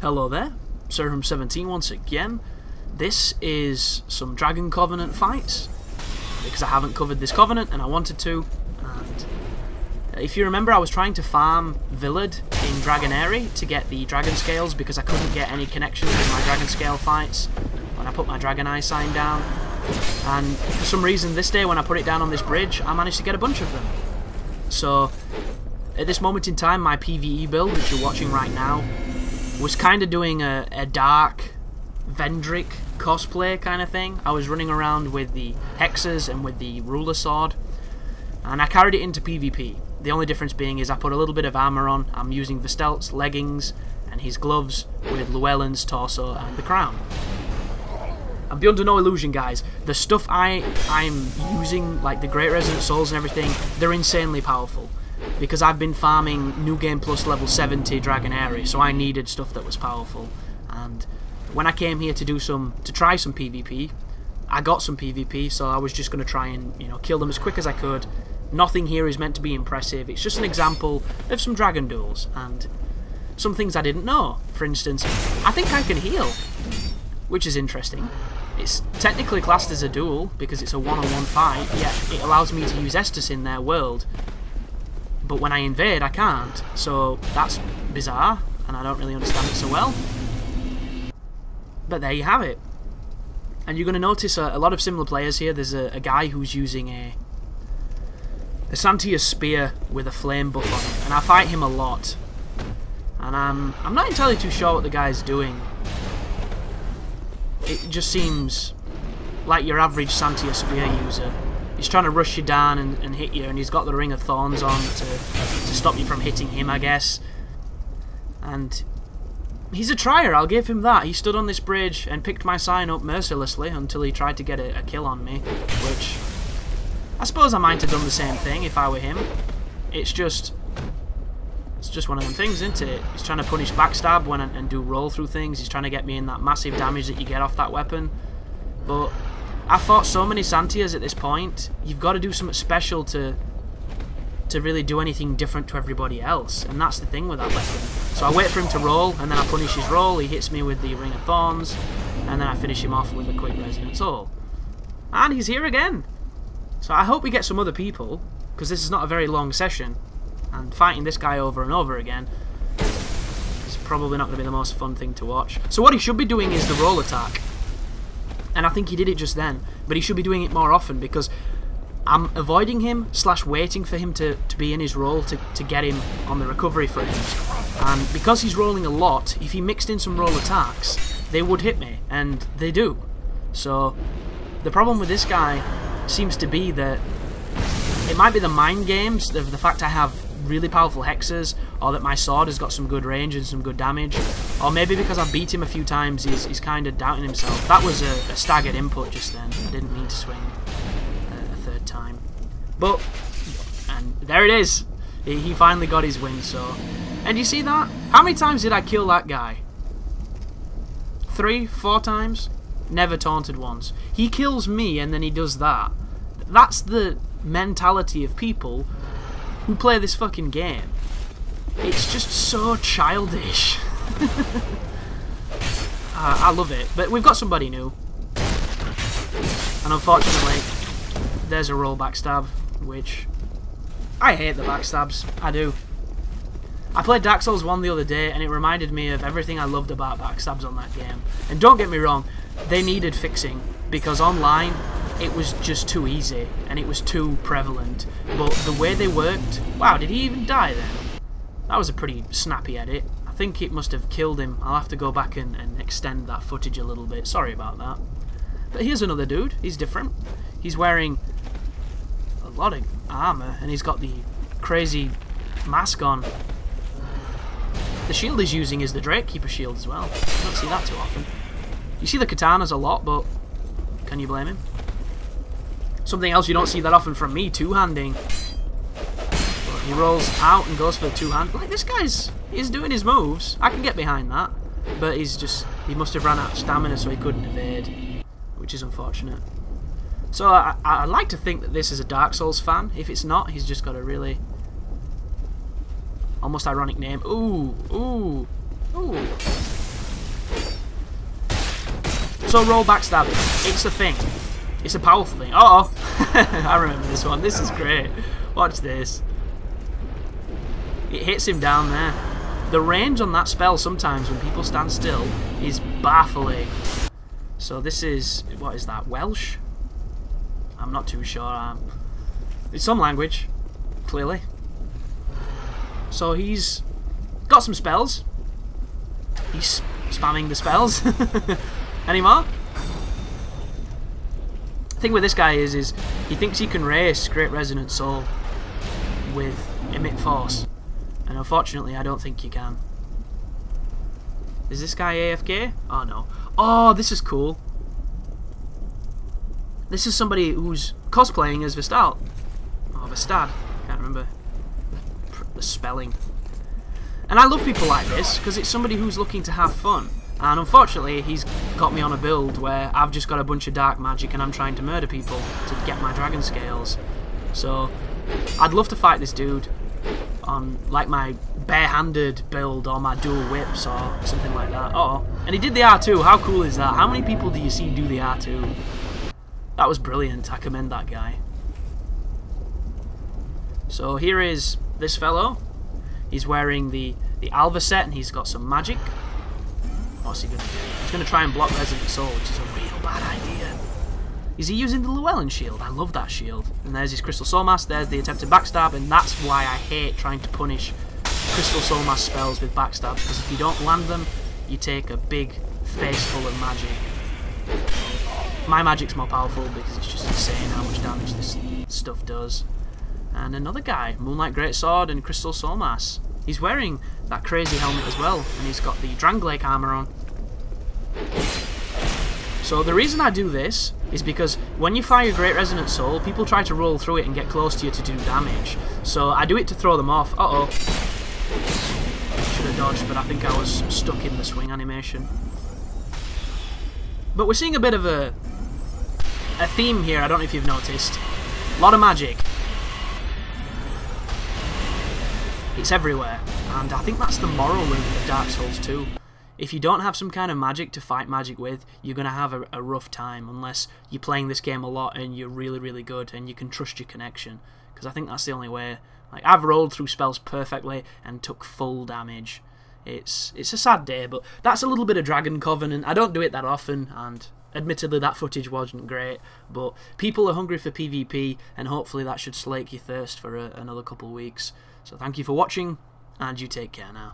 Hello there, Serum17 once again. This is some Dragon Covenant fights, because I haven't covered this Covenant and I wanted to. And if you remember, I was trying to farm Villard in Dragonary to get the Dragon Scales because I couldn't get any connections with my Dragon Scale fights when I put my Dragon Eye sign down. And for some reason this day when I put it down on this bridge, I managed to get a bunch of them. So at this moment in time, my PvE build, which you're watching right now, was kind of doing a dark Vendrick cosplay kind of thing. I was running around with the hexes and with the ruler sword, and I carried it into PvP. The only difference being is I put a little bit of armor on. I'm using Vestelt's leggings and his gloves with Llewellyn's torso and the crown. And be under no illusion, guys, the stuff I'm using, like the Great Resonant Souls and everything, they're insanely powerful. Because I've been farming New Game Plus level 70 Dragonary, so I needed stuff that was powerful. And when I came here to try some PvP, I got some PvP, so I was just going to try and, kill them as quick as I could. Nothing here is meant to be impressive. It's just an example of some dragon duels and some things I didn't know. For instance, I think I can heal, which is interesting. It's technically classed as a duel because it's a one-on-one fight, yet it allows me to use Estus in their world. But when I invade, I can't, so that's bizarre, and I don't really understand it so well. But there you have it. And you're going to notice a lot of similar players here. There's a guy who's using a Santia spear with a flame buff on it, and I fight him a lot. And I'm not entirely too sure what the guy's doing. It just seems like your average Santia spear user. He's trying to rush you down and hit you, and he's got the Ring of Thorns on to stop you from hitting him, I guess. And he's a trier, I'll give him that. He stood on this bridge and picked my sign up mercilessly until he tried to get a kill on me, which I suppose I might have done the same thing if I were him. It's just one of them things, isn't it? He's trying to punish backstab and do roll through things. He's trying to get me in that massive damage that you get off that weapon. But I've fought so many Santias at this point, you've got to do something special to really do anything different to everybody else, and that's the thing with that weapon. So I wait for him to roll, and then I punish his roll, he hits me with the Ring of Thorns, and then I finish him off with a quick Resonant Soul. And he's here again! So I hope we get some other people, because this is not a very long session, and fighting this guy over and over again is probably not going to be the most fun thing to watch. So what he should be doing is the roll attack. And I think he did it just then, but he should be doing it more often because I'm avoiding him / waiting for him to be in his roll to get him on the recovery frames. And because he's rolling a lot, if he mixed in some roll attacks, they would hit me, and they do. So the problem with this guy seems to be that it might be the mind games of the fact I have really powerful hexes, or that my sword has got some good range and some good damage, or maybe because I've beat him a few times he's kind of doubting himself. That was a staggered input just then. I didn't mean to swing a third time. But, and there it is. He finally got his win, so. And you see that? How many times did I kill that guy? 3, 4 times? Never taunted once. He kills me and then he does that. That's the mentality of people who play this fucking game. It's just so childish. I love it. But we've got somebody new. And unfortunately, there's a roll backstab, which I hate the backstabs. I do. I played Dark Souls 1 the other day, and it reminded me of everything I loved about backstabs on that game. And don't get me wrong, they needed fixing, because online it was just too easy, and it was too prevalent. But the way they worked... Wow, did he even die then? That was a pretty snappy edit. I think it must have killed him. I'll have to go back and extend that footage a little bit. Sorry about that. But here's another dude. He's different. He's wearing a lot of armour, and he's got the crazy mask on. The shield he's using is the Drakekeeper shield as well. You don't see that too often. You see the katanas a lot, but can you blame him? Something else you don't see that often from me, two-handing. But he rolls out and goes for the two-hand. Like, this he's doing his moves. I can get behind that. But he must have run out of stamina so he couldn't evade, which is unfortunate. So I like to think that this is a Dark Souls fan. If it's not, he's just got a really almost ironic name. Ooh, ooh, ooh. So roll backstabbing. It's a thing. It's a powerful thing. Uh-oh. I remember this one. This is great. Watch this. It hits him down there. The range on that spell sometimes when people stand still is baffling. So this is... what is that? Welsh? I'm not too sure. It's some language. Clearly. So he's got some spells. He's spamming the spells. Any more? The thing with this guy is he thinks he can race Great Resonant Soul with Emit Force. And unfortunately, I don't think you can. Is this guy AFK? Oh, no. Oh, this is cool. This is somebody who's cosplaying as Vestalt. Oh, Vestad. Can't remember the spelling. And I love people like this, because it's somebody who's looking to have fun. And unfortunately, he's got me on a build where I've just got a bunch of dark magic and I'm trying to murder people to get my dragon scales. So, I'd love to fight this dude on, like, my bare-handed build or my dual whips or something like that. Uh-oh. And he did the R2. How cool is that? How many people do you see do the R2? That was brilliant. I commend that guy. So here is this fellow. He's wearing the Alva set and he's got some magic. What's he going to do? He's going to try and block Resonant Soul, which is a real bad idea. Is he using the Llewellyn shield? I love that shield. And there's his Crystal Soul Mass, there's the attempted backstab, and that's why I hate trying to punish Crystal Soul Mass spells with backstabs, because if you don't land them, you take a big face full of magic. My magic's more powerful because it's just insane how much damage this stuff does. And another guy, Moonlight Greatsword and Crystal Soul Mass. He's wearing that crazy helmet as well, and he's got the Dranglake armor on. So the reason I do this is because when you fire Great Resonant Soul, people try to roll through it and get close to you to do damage. So I do it to throw them off. Uh-oh. Should have dodged, but I think I was stuck in the swing animation. But we're seeing a bit of a theme here, I don't know if you've noticed. A lot of magic. It's everywhere, and I think that's the moral of Dark Souls 2. If you don't have some kind of magic to fight magic with, you're going to have a rough time, unless you're playing this game a lot and you're really, really good and you can trust your connection. Because I think that's the only way. Like, I've rolled through spells perfectly and took full damage. It's a sad day, but that's a little bit of Dragon Covenant. I don't do it that often, and admittedly that footage wasn't great, but people are hungry for PvP, and hopefully that should slake your thirst for another couple of weeks. So thank you for watching, and you take care now.